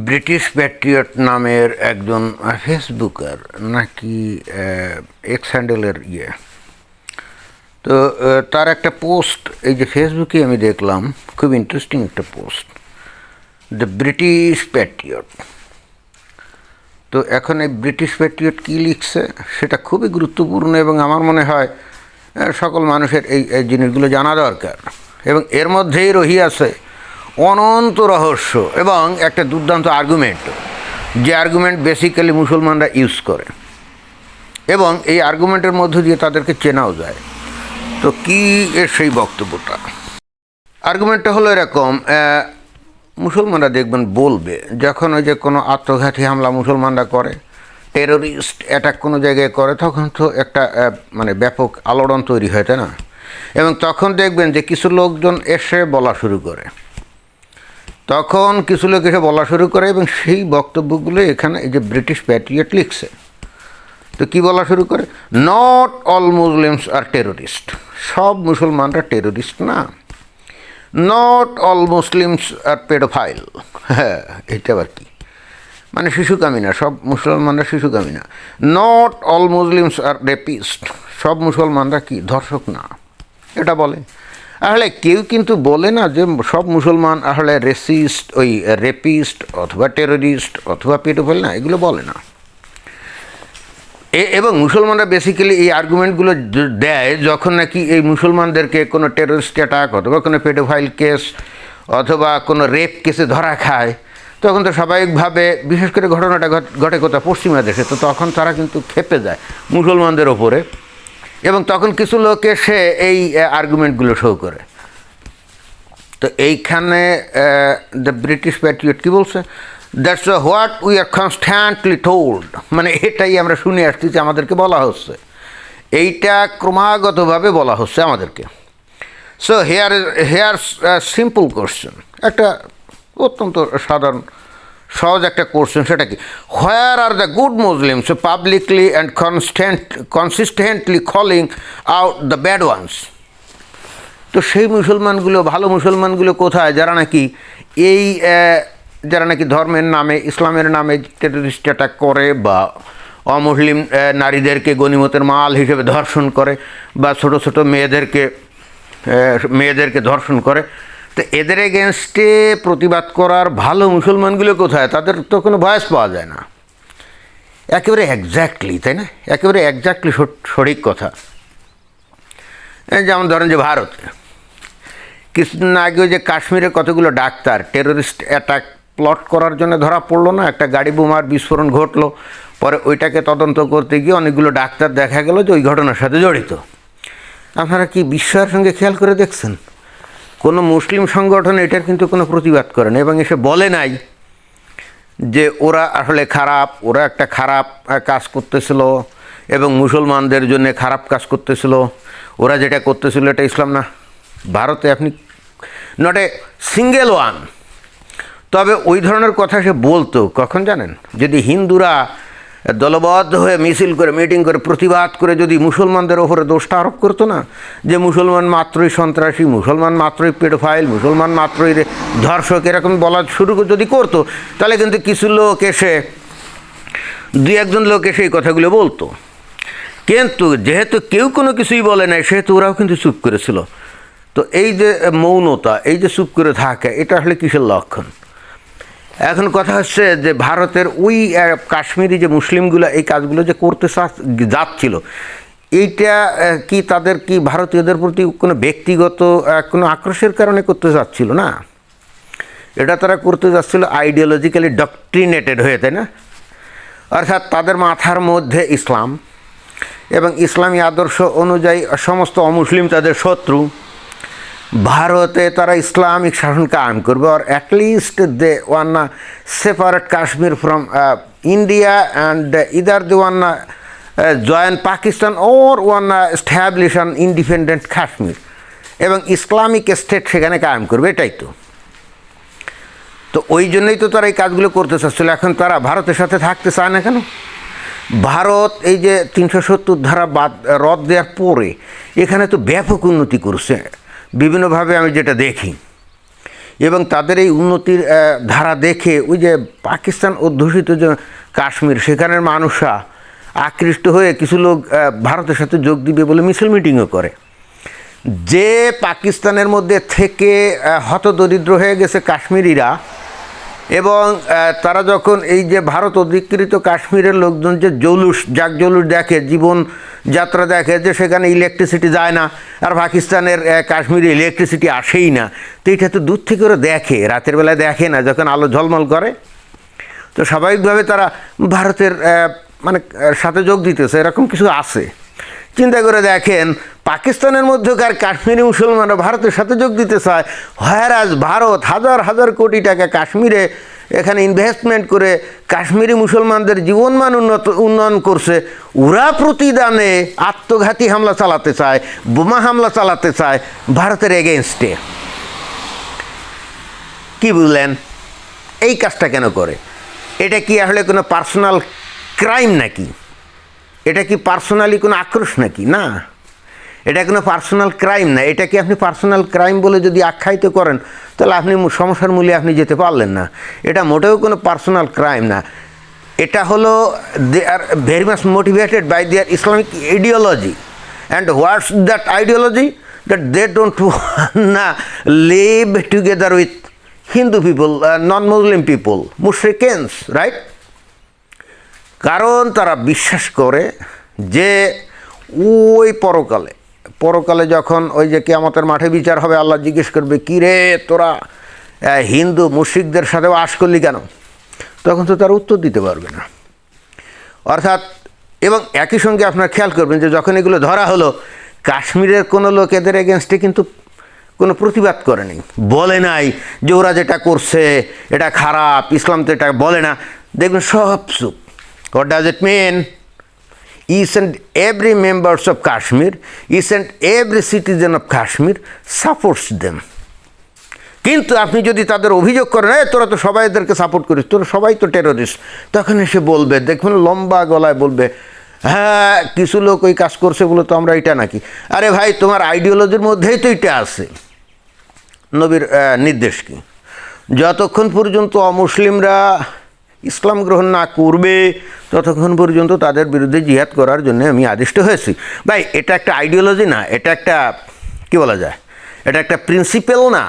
British Patriot নামের একজন Facebooker নাকি এক্স হ্যান্ডেলের তো তার একটা পোস্ট এই যে ফেসবুকে আমি দেখলাম, খুব ইন্টারেস্টিং একটা পোস্ট, দ্য ব্রিটিশ প্যাট্রিয়ট। তো এখন এই ব্রিটিশ প্যাট্রিয়ট কী লিখছে সেটা খুবই গুরুত্বপূর্ণ এবং আমার মনে হয় সকল মানুষের এই জিনিসগুলো জানা দরকার। এবং এর মধ্যেই রহিয়াছে অনন্ত রহস্য এবং একটা দুর্দান্ত আর্গুমেন্ট, যে আর্গুমেন্ট বেসিক্যালি মুসলমানরা ইউজ করে এবং এই আর্গুমেন্টের মধ্য দিয়ে তাদেরকে চেনাও যায়। তো কী এর সেই বক্তব্যটা? আর্গুমেন্টটা হলো এরকম, মুসলমানরা দেখবেন বলবে যখন ওই যে কোনো আত্মঘাতী হামলা মুসলমানরা করে, টেরোরিস্ট অ্যাটাক কোনো জায়গায় করে, তখন তো একটা মানে ব্যাপক আলোড়ন তৈরি হয়, তাই না? এবং তখন দেখবেন যে কিছু লোকজন এসে বলা শুরু করে, এবং সেই বক্তব্যগুলো এখানে এই যে ব্রিটিশ প্যাট্রিয়ট লিখছে। তো কী বলা শুরু করে? Not all Muslims R terrorist, সব মুসলমানরা টেরোরিস্ট না। Not all Muslims R paedophile, হ্যাঁ এটা আবার কি, মানে শিশুকামী না, সব মুসলমানরা শিশুকামী না। Not all Muslims R rapist, সব মুসলমানরা কি ধর্ষক না, এটা বলে। আসলে কেউ কিন্তু বলে না যে সব মুসলমান আসলে রেপিস্ট অথবা টেরোরিস্ট অথবা পেডোফাইল না, এগুলো বলে না। এবং মুসলমানরা বেসিক্যালি এই আর্গুমেন্টগুলো দেয় যখন নাকি এই মুসলমানদেরকে কোনো টেরোরিস্ট অ্যাটাক অথবা কোনো পেডোফাইল কেস অথবা কোনো রেপ কেসে ধরা খায়, তখন তো স্বাভাবিকভাবে, বিশেষ করে ঘটনাটা ঘটে কোথাও পশ্চিমা দেশে, তো তখন তারা কিন্তু খেপে যায় মুসলমানদের ওপরে, এবং তখন কিছু লোক এসে এই আর্গুমেন্টগুলো শো করে। তো এইখানে দ্য ব্রিটিশ প্যাট্রিয়ট কী বলছে? That's what we are constantly told, মানে এটাই আমরা শুনে আসছি যে আমাদেরকে বলা হচ্ছে, এইটা ক্রমাগতভাবে বলা হচ্ছে আমাদেরকে। সো হেয়ার সিম্পল কোশ্চেন, একটা অত্যন্ত সহজ একটা কোশ্চেন, সেটা কি? Where are the good Muslims publicly and consistently calling out the bad ones? তো সেই মুসলমানগুলো, ভালো মুসলমানগুলো কোথায়, যারা নাকি ধর্মের নামে, ইসলামের নামে টেররিস্ট অ্যাটাক করে, বা অমুসলিম নারীদেরকে গনিমতের মাল হিসেবে ধর্ষণ করে, বা ছোট ছোট মেয়েদেরকে ধর্ষণ করে? তো এদের এগেনস্টে প্রতিবাদ করার ভালো মুসলমানগুলো কোথায়? তাদের তো কোনো ভয়েস পাওয়া যায় না। একেবারে এক্স্যাক্টলি, তাই না? একেবারে এক্স্যাক্টলি সঠিক কথা। যেমন ধরেন যে ভারতে কিছুদিন আগে যে কাশ্মীরে কতগুলো ডাক্তার টেররিস্ট অ্যাটাক প্লট করার জন্য ধরা পড়লো না, একটা গাড়ি বোমার বিস্ফোরণ ঘটলো, পরে ওইটাকে তদন্ত করতে গিয়ে অনেকগুলো ডাক্তার দেখা গেল যে ওই ঘটনার সাথে জড়িত। আপনারা কি বিস্ময়ের সঙ্গে খেয়াল করে দেখছেন? কোনো মুসলিম সংগঠন এটার কিন্তু কোনো প্রতিবাদ করে না, এবং এসে বলে নাই যে ওরা আসলে খারাপ, ওরা একটা খারাপ কাজ করতেছিল এবং মুসলমানদের জন্য খারাপ কাজ করতেছিল, ওরা যেটা করতেছিল এটা ইসলাম না। ভারতে আপনি নট এ সিঙ্গেল ওয়ান। তবে ওই ধরনের কথা সে বলতো কখন জানেন? যদি হিন্দুরা দলবদ্ধ হয়ে মিছিল করে, মিটিং করে, প্রতিবাদ করে যদি মুসলমানদের ওপরে দোষটা আরোপ করতো না, যে মুসলমান মাত্রই সন্ত্রাসী, মুসলমান মাত্রই পেডোফাইল, মুসলমান মাত্রই ধর্ষক, এরকম বলা শুরু যদি করতো, তাহলে কিন্তু কিছু লোক এসে, দুই একজন লোক এসে এই কথাগুলো বলতো। কিন্তু যেহেতু কেউ কোনো কিছুই বলে নাই, সেহেতু ওরাও কিন্তু চুপ করেছিল। তো এই যে মৌনতা, এই যে চুপ করে থাকে, এটা আসলে কিসের লক্ষণ? এখন কথা হচ্ছে যে ভারতের ওই কাশ্মীরি যে মুসলিমগুলো এই কাজগুলো যে করতে যাচ্ছিল, এইটা কি তাদের কি ভারতীয়দের প্রতি কোনো ব্যক্তিগত কোনো আক্রোশের কারণে করতে যাচ্ছিল না, এটা তারা করতে যাচ্ছিল আইডিওলজিক্যালি ডক্ট্রিনেটেড হয়ে, তাই না? অর্থাৎ তাদের মাথার মধ্যে ইসলাম এবং ইসলামী আদর্শ অনুযায়ী সমস্ত অমুসলিম তাদের শত্রু। ভারতে তারা ইসলামিক শাসন কায়েম করবে, আর at least they wanna separate Kashmir from India, and either they wanna join Pakistan or wanna establish an independent Kashmir, এবং ইসলামিক স্টেট সেখানে কায়েম করবে, এটাই তো। তো ওই জন্যই তো তারা এই কাজগুলো করতে চাচ্ছিল। এখন তারা ভারতের সাথে থাকতে চায় না কেন? ভারত এই যে 370 ধারা রদ দেওয়ার পরে এখানে তো ব্যাপক উন্নতি করছে বিভিন্নভাবে। আমি যেটা দেখি, এবং তাদের এই উন্নতির ধারা দেখে ওই যে পাকিস্তান অধ্যুষিত যে কাশ্মীর, সেখানের মানুষরা আকৃষ্ট হয়ে কিছু লোক ভারতের সাথে যোগ দিবে বলে মিছিল মিটিংও করে। যে পাকিস্তানের মধ্যে থেকে হতদরিদ্র হয়ে গেছে কাশ্মীরিরা, এবং তারা যখন এই যে ভারত অধিকৃত কাশ্মীরের লোকজন যে জাকজৌলুস দেখে, জীবনযাত্রা দেখে যে সেখানে ইলেকট্রিসিটি যায় না, আর পাকিস্তানের কাশ্মীরে ইলেকট্রিসিটি আসেই না, তো এটা তো দূর থেকে ওরা দেখে, রাতের বেলায় দেখে না, যখন আলো ঝলমল করে, তো স্বাভাবিকভাবে তারা ভারতের মানে সাথে যোগ দিতেছে, এরকম কিছু আছে। চিন্তা করে দেখেন, পাকিস্তানের মধ্যকার কাশ্মীরি মুসলমানরা ভারতের সাথে যোগ দিতে চায়, হ্যারাজ ভারত হাজার হাজার কোটি টাকা কাশ্মীরে এখানে ইনভেস্টমেন্ট করে কাশ্মীরি মুসলমানদের জীবনমান উন্নয়ন করছে, ওরা প্রতিদানে আত্মঘাতী হামলা চালাতে চায়, বোমা হামলা চালাতে চায় ভারতের এগেনস্টে। কি বুঝলেন? এই কাজটা কেন করে? এটা কি আসলে কোনো পার্সোনাল ক্রাইম নাকি? এটা কি পার্সোনালি কোনো আক্রোশ নাকি? না, এটা কোনো পার্সোনাল ক্রাইম না। এটাকে আপনি পার্সোনাল ক্রাইম বলে যদি আখ্যায়িত করেন, তাহলে আপনি সমস্যার মূলে আপনি যেতে পারলেন না। এটা মোটেও কোনো পার্সোনাল ক্রাইম না। এটা হলো they are very much motivated by their Islamic ideology. And what's that ideology? That they don't না live together with Hindu people, non Muslim people, মুশরিকিনস, রাইট? কারণ তারা বিশ্বাস করে যে ওই পরকালে যখন ওই যে কিয়ামতের মাঠে বিচার হবে, আল্লাহ জিজ্ঞেস করবে, কী রে তোরা হিন্দু মুশরিকদের সাথে বাস করলি কেন? তখন তো তারা উত্তর দিতে পারবে না। অর্থাৎ, এবং একই সঙ্গে আপনারা খেয়াল করবেন যে যখন এগুলো ধরা হলো, কাশ্মীরের কোনো লোক এদের এগেনস্টে কিন্তু কোনো প্রতিবাদ করেনি, বলে নাই যে ওরা যেটা করছে এটা খারাপ, ইসলাম তো এটা বলে না। দেখবেন সব চুপ। What does it mean? Each and every members of Kashmir, each and every citizen of Kashmir supports them. কিন্তু আপনি যদি তাদের অভিযোগ করেন, তোরা তো সবাই এদেরকে সাপোর্ট করিস, তোরা সবাই তো টেরোরিস্ট, তখন এসে বলবে, দেখবেন লম্বা গলায় বলবে, হ্যাঁ কিছু লোক ওই কাজ করছে বলে তো আমরা এটা নাকি। আরে ভাই, তোমার আইডিওলজির মধ্যেই তো এটা আছে। নবীর নির্দেশ কি? যতক্ষণ পর্যন্ত অমুসলিমরা ইসলাম গ্রহণ না করবে, ততক্ষণ পর্যন্ত তাদের বিরুদ্ধে জিহাদ করার জন্য আমি আদিষ্ট হয়েছি। ভাই, এটা একটা আইডিওলজি না, এটা একটা কী বলা যায়, এটা একটা প্রিন্সিপাল না।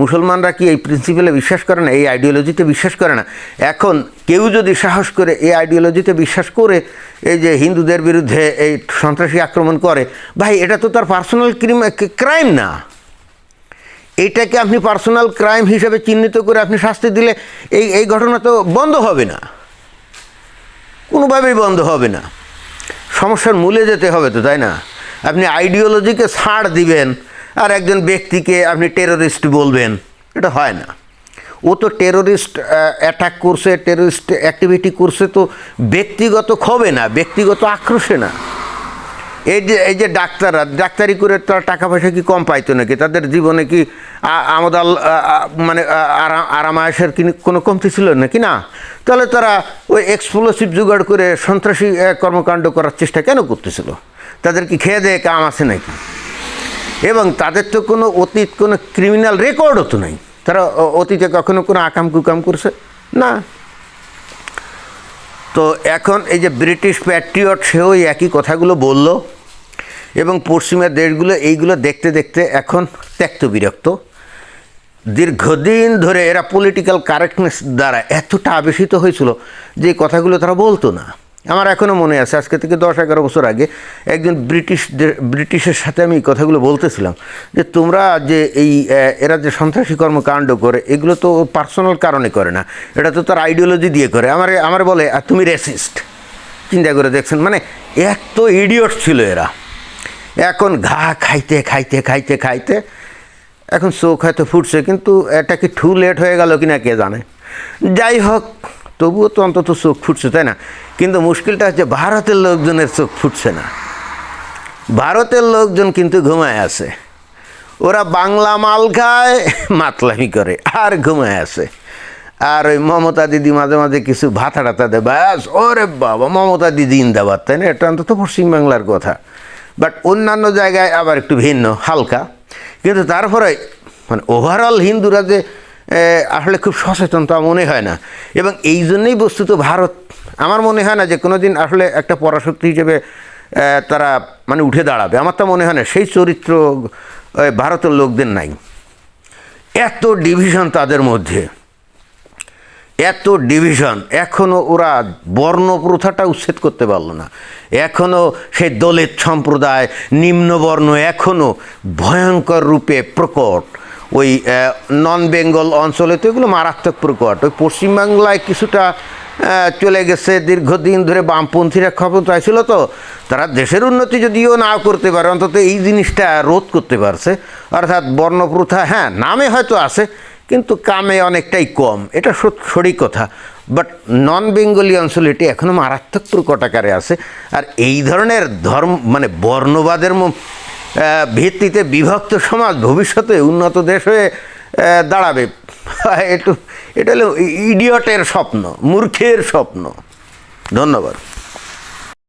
মুসলমানরা কি এই প্রিন্সিপালে বিশ্বাস করে না, এই আইডিওলজিতে বিশ্বাস করে না? এখন কেউ যদি সাহস করে এই আইডিওলজিতে বিশ্বাস করে এই যে হিন্দুদের বিরুদ্ধে এই সন্ত্রাসী আক্রমণ করে, ভাই এটা তো তার পার্সোনাল ক্রাইম না। এইটাকে আপনি পার্সোনাল ক্রাইম হিসেবে চিহ্নিত করে আপনি শাস্তি দিলে এই ঘটনা তো বন্ধ হবে না, কোনোভাবেই বন্ধ হবে না। সমস্যার মূলে যেতে হবে তো, তাই না? আপনি আইডিওলজিকে ছাড় দিবেন আর একজন ব্যক্তিকে আপনি টেরোরিস্ট বলবেন, এটা হয় না। ও তো টেরোরিস্ট অ্যাটাক করছে, টেরোরিস্ট অ্যাক্টিভিটি করছে তো ব্যক্তিগত ক্ষোভে না, ব্যক্তিগত আক্রোশে না। এই যে ডাক্তাররা ডাক্তারি করে তারা টাকা পয়সা কি কম পাইতো নাকি? তাদের জীবনে কি আমদাল মানে আরামায়েশের কি কোনো কমতি ছিল নাকি? না। তাহলে তারা ওই এক্সপ্লোসিভ জোগাড় করে সন্ত্রাসী কর্মকাণ্ড করার চেষ্টা কেন করতেছিল? তাদের কি খেয়ে দেয়ে কাম আছে নাকি? এবং তাদের তো কোনো অতীত কোনো ক্রিমিনাল রেকর্ডও তো নাই। তারা অতীতে কখনো কোনো আকাম কুকাম করছে না। তো এখন এই যে ব্রিটিশ প্যাট্রিয়ট, সেও একই কথাগুলো বলল, এবং পশ্চিমের দেশগুলো এইগুলো দেখতে দেখতে এখন ত্যক্ত বিরক্ত। দীর্ঘদিন ধরে এরা পলিটিক্যাল কারেক্টনেস দ্বারা এতটা আবেশিত হয়েছিল যে কথাগুলো তারা বলতো না। আমার এখনও মনে আছে, আজকে থেকে 10-11 বছর আগে একজন ব্রিটিশের সাথে আমি কথাগুলো বলতেছিলাম যে তোমরা যে এরা যে সন্ত্রাসী কর্মকাণ্ড করে, এগুলো তো পার্সোনাল কারণে করে না, এটা তো তার আইডিওলজি দিয়ে করে। আমার বলে আর তুমি রেসিস্ট। চিন্তা করে দেখছেন, মানে এত ইডিয়ট ছিল এরা। এখন ঘা খাইতে খাইতে খাইতে খাইতে এখন চোখ হয়তো ফুটছে, কিন্তু এটা কি টু লেট হয়ে গেল কিনা কে জানে। যাই হোক, তবুও তো অন্তত চোখ ফুটছে, তাই না? কিন্তু মুশকিলটা হচ্ছে ভারতের লোকজনের চোখ ফুটছে না। ভারতের লোকজন কিন্তু ঘুমায় আছে। ওরা বাংলা মাল খায়, মাতলামি করে আর ঘুমায় আছে। আর ওই মমতা দিদি মাঝে মাঝে কিছু ভাতা টাতা দেয়, ব্যাস ওরে বাবা মমতা দিদি ইন্দাবাদ, তাই না? এটা অন্তত পশ্চিমবাংলার কথা। বাট অন্যান্য জায়গায় আবার একটু ভিন্ন, হালকা। কিন্তু তারপরে মানে ওভারঅল হিন্দুরা যে আসলে খুব সচেতন তা মনে হয় না। এবং এই জন্যই বস্তুত ভারত আমার মনে হয় না যে কোনো দিন আসলে একটা পরাশক্তি হিসেবে তারা মানে উঠে দাঁড়াবে। আমার তা মনে হয় না, সেই চরিত্র ভারতের লোকদের নাই। এত ডিভিশন তাদের মধ্যে, এত ডিভিশন, এখনও ওরা বর্ণপ্রথাটা উচ্ছেদ করতে পারলো না। এখনও সেই দলিত সম্প্রদায়, নিম্নবর্ণ এখনও ভয়ঙ্কর রূপে প্রকট। ওই নন বেঙ্গল অঞ্চলে তো এগুলো মারাত্মক প্রকট। ওই পশ্চিমবাংলায় কিছুটা চলে গেছে, দীর্ঘদিন ধরে বামপন্থীরা ক্ষমতায় ছিল, তো তারা দেশের উন্নতি যদিও না করতে পারে অন্তত এই জিনিসটা রোধ করতে পারছে। অর্থাৎ বর্ণপ্রথা হ্যাঁ নামে হয়তো আছে কিন্তু কামে অনেকটাই কম, এটা সঠিক কথা। বাট নন বেঙ্গলি অঞ্চলে এটি এখনও মারাত্মক প্রকট আকারে আছে। আর এই ধরনের মানে বর্ণবাদের ভিত্তিতে বিভক্ত সমাজ ভবিষ্যতে উন্নত দেশ হয়ে দাঁড়াবে, এটা হলো ইডিয়টের স্বপ্ন, মূর্খের স্বপ্ন। ধন্যবাদ।